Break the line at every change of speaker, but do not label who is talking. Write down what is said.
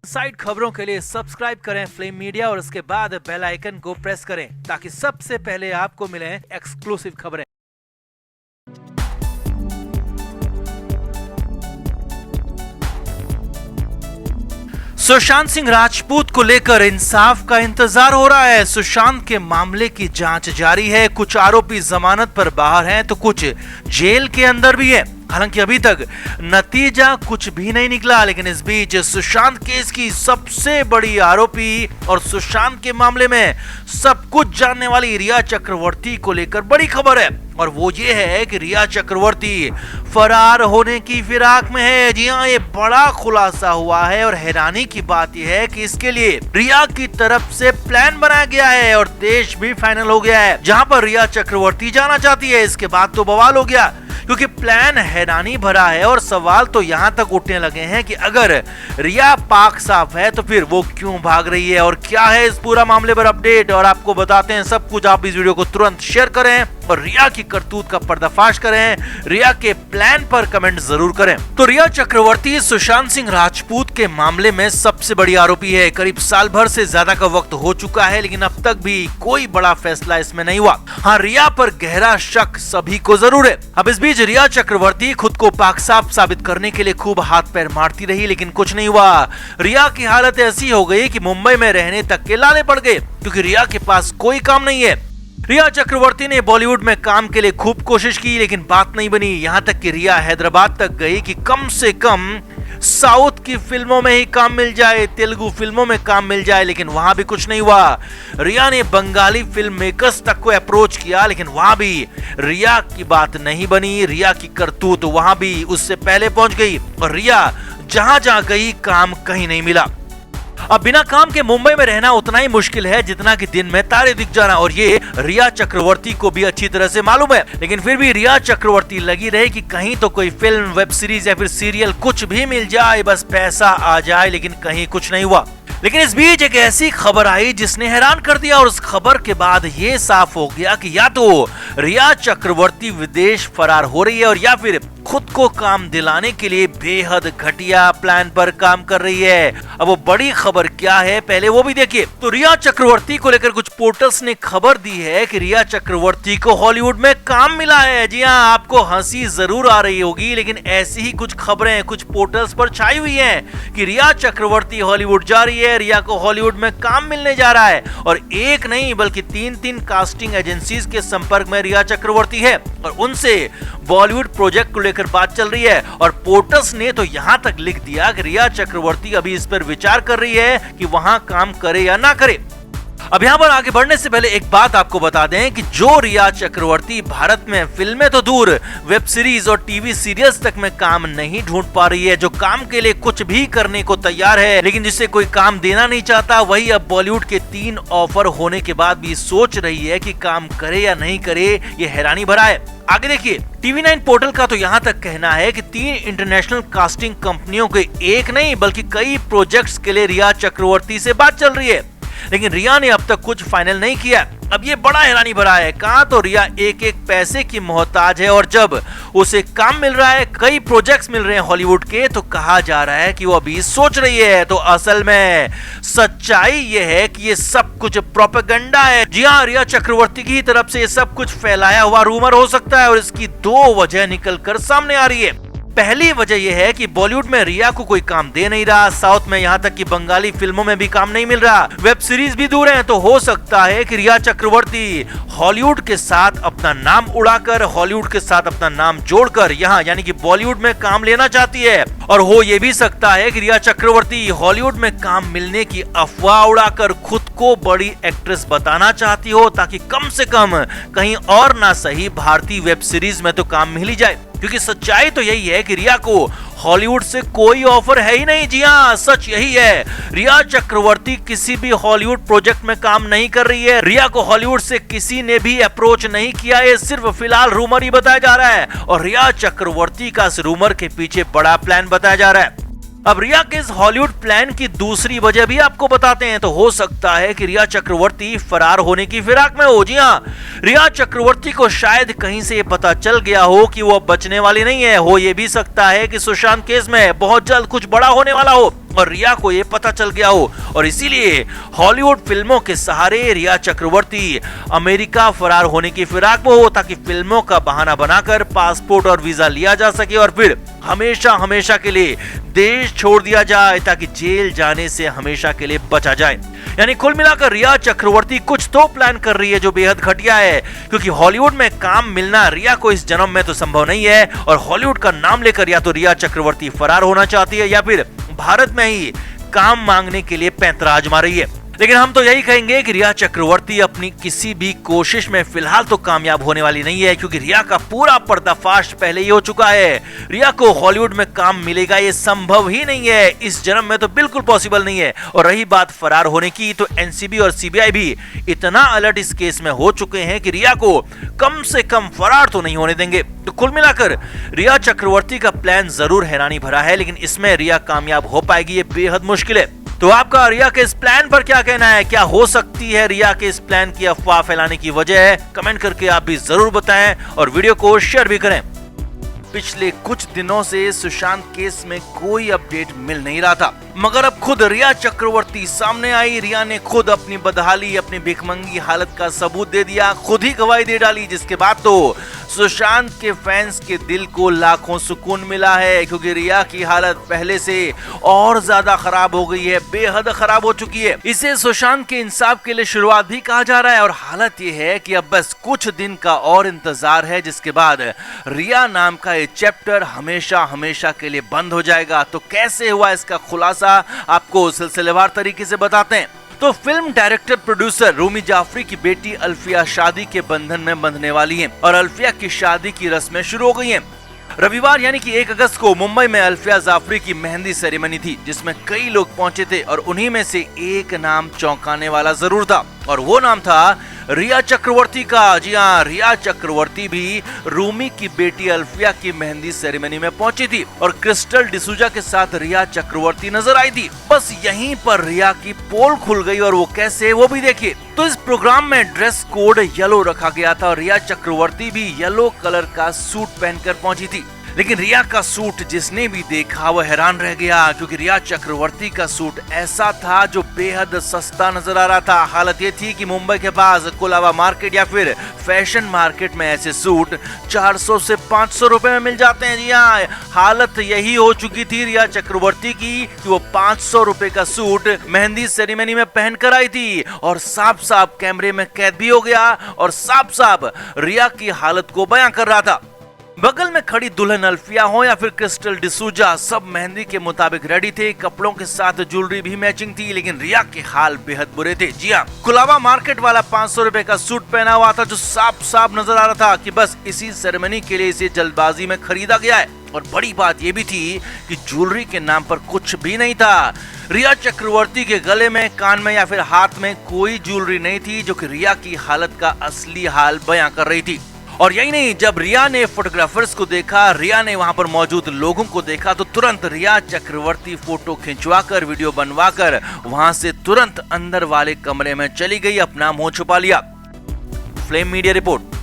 Side खबरों के लिए सब्सक्राइब करें फ्लेम मीडिया और उसके बाद बेल आइकन को प्रेस करें ताकि सबसे पहले आपको मिले एक्सक्लूसिव खबरें। सुशांत सिंह राजपूत को लेकर इंसाफ का इंतजार हो रहा है। सुशांत के मामले की जांच जारी है। कुछ आरोपी जमानत पर बाहर हैं तो कुछ जेल के अंदर भी है। हालांकि अभी तक नतीजा कुछ भी नहीं निकला, लेकिन इस बीच सुशांत केस की सबसे बड़ी आरोपी और सुशांत के मामले में सब कुछ जानने वाली रिया चक्रवर्ती को लेकर बड़ी खबर है, और वो ये है कि रिया चक्रवर्ती फरार होने की फिराक में है। जी हाँ, ये बड़ा खुलासा हुआ है और हैरानी की बात यह है कि इसके लिए रिया की तरफ से प्लान बनाया गया है और देश भी फाइनल हो गया है जहां पर रिया चक्रवर्ती जाना चाहती है। इसके बाद तो बवाल हो गया क्योंकि प्लान हैरानी भरा है और सवाल तो यहां तक उठने लगे हैं कि अगर रिया पाक साफ है तो फिर वो क्यों भाग रही है और क्या है इस पूरा मामले पर अपडेट, और आपको बताते हैं सब कुछ। आप इस वीडियो को तुरंत शेयर करें और रिया की करतूत का पर्दाफाश करें, रिया के प्लान पर कमेंट जरूर करें। तो रिया चक्रवर्ती सुशांत सिंह राजपूत के मामले में सबसे बड़ी आरोपी है। करीब साल भर से ज्यादा का वक्त हो चुका है, लेकिन अब तक भी कोई बड़ा फैसला इसमें नहीं हुआ। हाँ, रिया पर गहरा शक सभी को जरूर है। अब इस बीच रिया चक्रवर्ती खुद को पाक साफ साबित करने के लिए खूब हाथ पैर मारती रही, लेकिन कुछ नहीं हुआ। रिया की हालत ऐसी हो गई कि मुंबई में रहने तक के लाले पड़ गए क्योंकि रिया के पास कोई काम नहीं है। रिया चक्रवर्ती ने बॉलीवुड में काम के लिए खूब कोशिश की, लेकिन बात नहीं बनी। यहां तक कि रिया हैदराबाद तक गई कि कम से कम साउथ की फिल्मों में ही काम मिल जाए, तेलुगु फिल्मों में काम मिल जाए, लेकिन वहां भी कुछ नहीं हुआ। रिया ने बंगाली फिल्म मेकर्स तक को अप्रोच किया, लेकिन वहां भी रिया की बात नहीं बनी। रिया की करतूत वहां भी उससे पहले पहुंच गई और रिया जहां जहां गई काम कहीं नहीं मिला। अब बिना काम के मुंबई में रहना उतना ही मुश्किल है जितना कि दिन में तारे दिख जाना, और ये रिया चक्रवर्ती को भी अच्छी तरह से मालूम है। लेकिन फिर भी रिया चक्रवर्ती लगी रही कि कहीं तो कोई फिल्म, वेब सीरीज या फिर सीरियल कुछ भी मिल जाए, बस पैसा आ जाए, लेकिन कहीं कुछ नहीं हुआ। लेकिन इस बीच एक ऐसी खबर आई जिसने हैरान कर दिया, और उस खबर के बाद ये साफ हो गया कि या तो रिया चक्रवर्ती विदेश फरार हो रही है और या फिर खुद को काम दिलाने के लिए बेहद घटिया प्लान पर काम कर रही है। अब वो बड़ी खबर क्या है पहले वो भी देखिए। तो रिया चक्रवर्ती को लेकर कुछ पोर्टल्स ने खबर दी है कि रिया चक्रवर्ती को हॉलीवुड में काम मिला है। जी हाँ, आपको हंसी जरूर आ रही होगी, लेकिन ऐसी ही कुछ खबरें कुछ पोर्टल्स पर छाई हुई हैं कि रिया चक्रवर्ती हॉलीवुड जा रही है, रिया को हॉलीवुड में काम मिलने जा रहा है। और एक नहीं बल्कि तीन कास्टिंग एजेंसीज के संपर्क में रिया चक्रवर्ती है और उनसे बॉलीवुड प्रोजेक्ट को लेकर बात चल रही है। और पोर्टल्स ने तो यहां तक लिख दिया कि रिया चक्रवर्ती अभी इस पर विचार कर रही है कि वहां काम करे या ना करे। अब यहाँ पर आगे बढ़ने से पहले एक बात आपको बता दें कि जो रिया चक्रवर्ती भारत में फिल्में तो दूर, वेब सीरीज और टीवी सीरियल्स तक में काम नहीं ढूंढ पा रही है, जो काम के लिए कुछ भी करने को तैयार है लेकिन जिसे कोई काम देना नहीं चाहता, वही अब बॉलीवुड के 3 ऑफर होने के बाद भी सोच रही है कि काम करे या नहीं करे। ये हैरानी भरा है। आगे देखिए, TV9 पोर्टल का तो यहाँ तक कहना है कि 3 इंटरनेशनल कास्टिंग कंपनियों के एक नहीं बल्कि कई प्रोजेक्ट्स के लिए रिया चक्रवर्ती से बात चल रही है, लेकिन रिया ने अब तक कुछ फाइनल नहीं किया। अब ये बड़ा हैरानी भरा है। कहाँ तो रिया एक पैसे की मोहताज है और जब उसे काम मिल रहा है, कई प्रोजेक्ट्स मिल रहे हैं हॉलीवुड के, तो कहा जा रहा है कि वो अभी सोच रही है। तो असल में सच्चाई ये है कि ये सब कुछ प्रोपेगेंडा है। जी हाँ, रिया चक्रवर्ती की तरफ से ये सब कुछ फैलाया हुआ रूमर हो सकता है और इसकी 2 वजह निकल कर सामने आ रही है। पहली वजह यह है कि बॉलीवुड में रिया को कोई काम दे नहीं रहा, साउथ में यहाँ तक कि बंगाली फिल्मों में भी काम नहीं मिल रहा, वेब सीरीज भी दूर हैं। तो हो सकता है कि रिया चक्रवर्ती हॉलीवुड के साथ अपना नाम उड़ाकर, हॉलीवुड के साथ अपना नाम जोड़कर यहाँ यानी कि बॉलीवुड में काम लेना चाहती है। और हो ये भी सकता है कि रिया चक्रवर्ती हॉलीवुड में काम मिलने की अफवाह उड़ाकर खुद को बड़ी एक्ट्रेस बताना चाहती हो, ताकि कम से कम कहीं और ना सही भारतीय वेब सीरीज में तो काम मिल ही जाए। क्योंकि सच्चाई तो यही है कि रिया को हॉलीवुड से कोई ऑफर है ही नहीं। जी हाँ, सच यही है। रिया चक्रवर्ती किसी भी हॉलीवुड प्रोजेक्ट में काम नहीं कर रही है। रिया को हॉलीवुड से किसी ने भी अप्रोच नहीं किया है, सिर्फ फिलहाल रूमर ही बताया जा रहा है और रिया चक्रवर्ती का इस रूमर के पीछे बड़ा प्लान बताया जा रहा है। अब रिया के इस हॉलीवुड प्लान की दूसरी वजह भी आपको बताते हैं। तो हो सकता है कि रिया चक्रवर्ती फरार होने की फिराक में हो। जी हाँ, रिया चक्रवर्ती को शायद कहीं से ये पता चल गया हो कि वो अब बचने वाली नहीं है। हो ये भी सकता है कि सुशांत केस में बहुत जल्द कुछ बड़ा होने वाला हो और रिया को ये पता चल गया हो, और इसीलिए हॉलीवुड फिल्मों के सहारे रिया चक्रवर्ती अमेरिका फरार होने की फिराक में हो, ताकि फिल्मों का बहाना बनाकर पासपोर्ट और वीजा लिया जा सके और फिर हमेशा हमेशा के लिए देश छोड़ दिया जाए, ताकि जेल जाने से हमेशा के लिए बचा जाए। यानी कुल मिलाकर रिया चक्रवर्ती कुछ तो प्लान कर रही है जो बेहद घटिया है, क्योंकि हॉलीवुड में काम मिलना रिया को इस जन्म में तो संभव नहीं है, और हॉलीवुड का नाम लेकर या तो रिया चक्रवर्ती फरार होना चाहती है या फिर भारत में ही काम मांगने के लिए पैंतरा आजमा रही है। लेकिन हम तो यही कहेंगे कि रिया चक्रवर्ती अपनी किसी भी कोशिश में फिलहाल तो कामयाब होने वाली नहीं है, क्योंकि रिया का पूरा पर्दाफाश पहले ही हो चुका है। रिया को हॉलीवुड में काम मिलेगा ये संभव ही नहीं है, इस जन्म में तो बिल्कुल पॉसिबल नहीं है। और रही बात फरार होने की, तो एनसीबी और सीबीआई भी इतना अलर्ट इस केस में हो चुके हैं कि रिया को कम से कम फरार तो नहीं होने देंगे। तो कुल मिलाकर रिया चक्रवर्ती का प्लान जरूर हैरानी भरा है, लेकिन इसमें रिया कामयाब हो पाएगी ये बेहद मुश्किल है। तो आपका रिया के इस प्लान पर क्या कहना है? क्या हो सकती है रिया के इस प्लान की अफवाह फैलाने की वजह? कमेंट करके आप भी जरूर बताएं और वीडियो को शेयर भी करें। पिछले कुछ दिनों से सुशांत केस में कोई अपडेट मिल नहीं रहा था, मगर अब खुद रिया चक्रवर्ती सामने आई। रिया ने खुद अपनी बदहाली, अपनी भिखमंगी हालत का सबूत दे दिया, खुद ही गवाही दे डाली, जिसके बाद तो सुशांत के फैंस के दिल को लाखों सुकून मिला है, क्योंकि रिया की हालत पहले से और ज्यादा खराब हो गई है, बेहद खराब हो चुकी है। इसे सुशांत के इंसाफ के लिए शुरुआत भी कहा जा रहा है, और हालत ये है कि अब बस कुछ दिन का और इंतजार है, जिसके बाद रिया नाम का ये चैप्टर हमेशा हमेशा के लिए बंद हो जाएगा। तो कैसे हुआ इसका खुलासा आपको सिलसिलेवार तरीके से बताते हैं। तो film director producer Rumi Jaffrey की बेटी अल्फिया शादी के बंधन में बंधने वाली हैं, और अल्फिया की शादी की रस्में शुरू हो गई हैं। रविवार यानी कि 1 अगस्त को मुंबई में अल्फिया जाफरी की मेहंदी सेरेमनी थी, जिसमें कई लोग पहुंचे थे, और उन्हीं में से एक नाम चौंकाने वाला जरूर था, और वो नाम था रिया चक्रवर्ती का। जी हाँ, रिया चक्रवर्ती भी रूमी की बेटी अल्फिया की मेहंदी सेरेमनी में पहुंची थी, और क्रिस्टल डिसूजा के साथ रिया चक्रवर्ती नजर आई थी। बस यहीं पर रिया की पोल खुल गई, और वो कैसे, वो भी देखिए। तो इस प्रोग्राम में ड्रेस कोड येलो रखा गया था, और रिया चक्रवर्ती भी येलो कलर का सूट पहनकर पहुंची थी। लेकिन रिया का सूट जिसने भी देखा वो हैरान रह गया, क्योंकि रिया चक्रवर्ती का सूट ऐसा था जो बेहद सस्ता नजर आ रहा था। हालत ये थी कि मुंबई के पास कोलाबा मार्केट या फिर फैशन मार्केट में ऐसे सूट 400 से 500 रुपए में मिल जाते हैं। जी हाँ, हालत यही हो चुकी थी रिया चक्रवर्ती की कि वो 500 रुपए का सूट मेहंदी सेरेमनी में पहन कर आई थी, और साफ साफ कैमरे में कैद भी हो गया, और साफ साफ रिया की हालत को बयां कर रहा था। बगल में खड़ी दुल्हन अल्फिया हो या फिर क्रिस्टल डिसूजा, सब मेहंदी के मुताबिक रेडी थे, कपड़ों के साथ ज्वेलरी भी मैचिंग थी, लेकिन रिया के हाल बेहद बुरे थे। जी हाँ, कोलाबा मार्केट वाला 500 रुपए का सूट पहना हुआ था, जो साफ साफ नजर आ रहा था कि बस इसी सेरेमनी के लिए इसे जल्दबाजी में खरीदा गया है। और बड़ी बात यह भी थी कि ज्वेलरी के नाम पर कुछ भी नहीं था। रिया चक्रवर्ती के गले में, कान में या फिर हाथ में कोई ज्वेलरी नहीं थी, जो कि रिया की हालत का असली हाल बयां कर रही थी। और यही नहीं, जब रिया ने फोटोग्राफर्स को देखा, रिया ने वहां पर मौजूद लोगों को देखा, तो तुरंत रिया चक्रवर्ती फोटो खिंचवाकर, वीडियो बनवाकर वहां से तुरंत अंदर वाले कमरे में चली गई, अपना मुंह छुपा लिया। Flame media report.